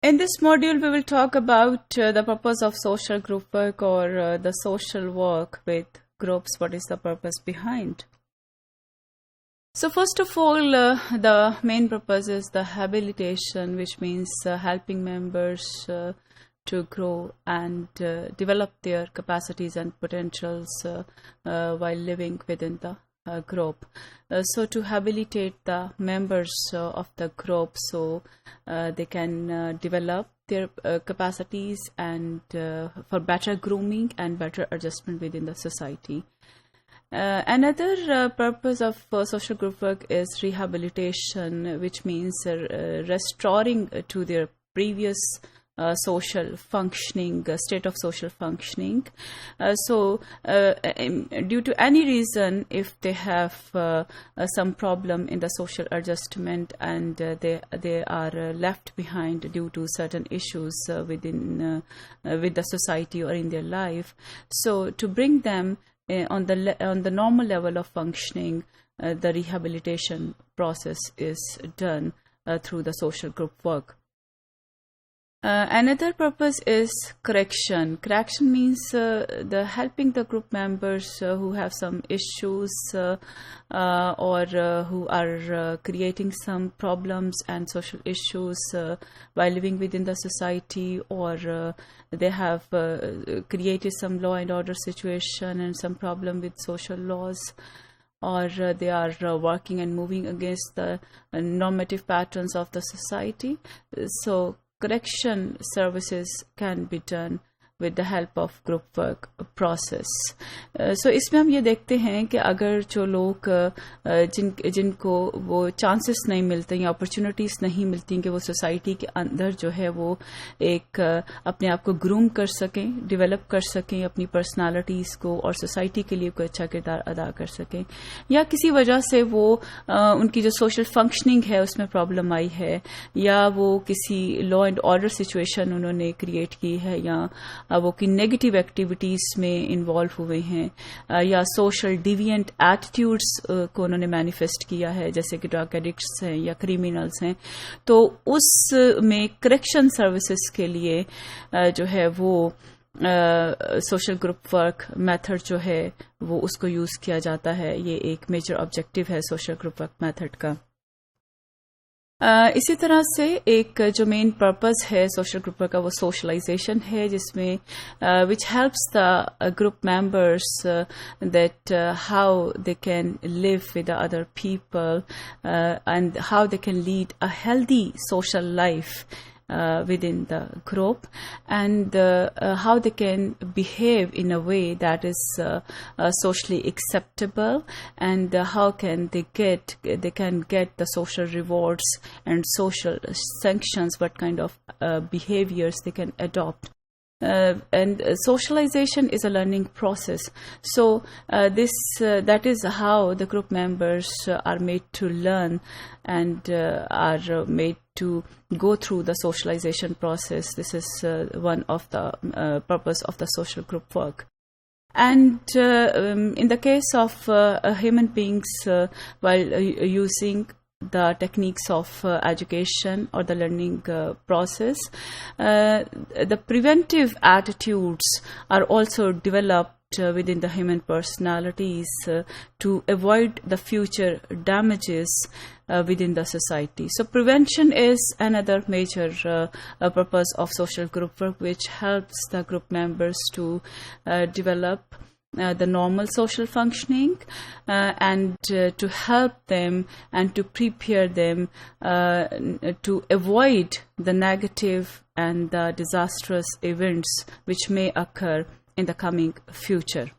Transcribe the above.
In this module, we will talk about the purpose of social group work or the social work with groups. What is the purpose behind? So first of all, the main purpose is the habilitation, which means helping members to grow and develop their capacities and potentials while living within the group. So to habilitate the members of the group so they can develop their capacities and for better grooming and better adjustment within the society. Another purpose of social group work is rehabilitation, which means restoring to their previous social functioning, state of social functioning. So due to any reason, if they have some problem in the social adjustment and they are left behind due to certain issues within with the society or in their life, so to bring them on the normal level of functioning, the rehabilitation process is done through the social group work. Another purpose is correction. Correction means the helping the group members who have some issues or who are creating some problems and social issues while living within the society, or they have created some law and order situation and some problem with social laws, or they are working and moving against the normative patterns of the society. So correction services can be done with the help of group work process. So इसमें हम ये देखते हैं कि अगर जो लोग जिनको वो चांसेस नहीं मिलते या अपॉर्चुनिटीज़ नहीं मिलती कि वो सोसाइटी के अंदर जो है वो एक अपने आप को ग्रूम कर सकें, डेवलप कर सकें अपनी पर्सनालिटीज़ को और सोसाइटी के लिए कोई अच्छा किरदार अदा कर सकें, या किसी वजह से वो उनकी जो सोशल फंक्शनिंग है उसमें प्रॉब्लम आई है, या वो किसी लॉ एंड ऑर्डर सिचुएशन उन्होंने क्रिएट की है, या वो की नेगेटिव एक्टिविटीज़ में इन्वॉल्व हुए हैं, या सोशल डिविएंट एटीट्यूड्स को उन्होंने मैनिफेस्ट किया है, जैसे कि ड्रग एडिक्ट्स हैं या क्रिमिनल्स हैं, तो उसमें करेक्शन सर्विसेज के लिए जो है वो सोशल ग्रुप वर्क मेथड जो है वो उसको यूज़ किया जाता है. ये एक मेजर ऑब्जेक्टिव है सोशल ग्रुप वर्क मेथड का. इसी तरह से एक जो मेन पर्पस है सोशल ग्रुप का वो सोशलाइजेशन है, जिसमें which helps the group members that how they can live with the other people and how they can lead a healthy social life within the group, and how they can behave in a way that is socially acceptable, and how can they can get the social rewards and social sanctions, what kind of behaviors they can adopt. And socialization is a learning process. So that is how the group members are made to learn and are made to go through the socialization process. This is one of the purpose of the social group work. And in the case of human beings, while using the techniques of education or the learning process, the preventive attitudes are also developed within the human personalities to avoid the future damages within the society. So prevention is another major purpose of social group work, which helps the group members to develop the normal social functioning and to help them and to prepare them to avoid the negative and the disastrous events which may occur in the coming future.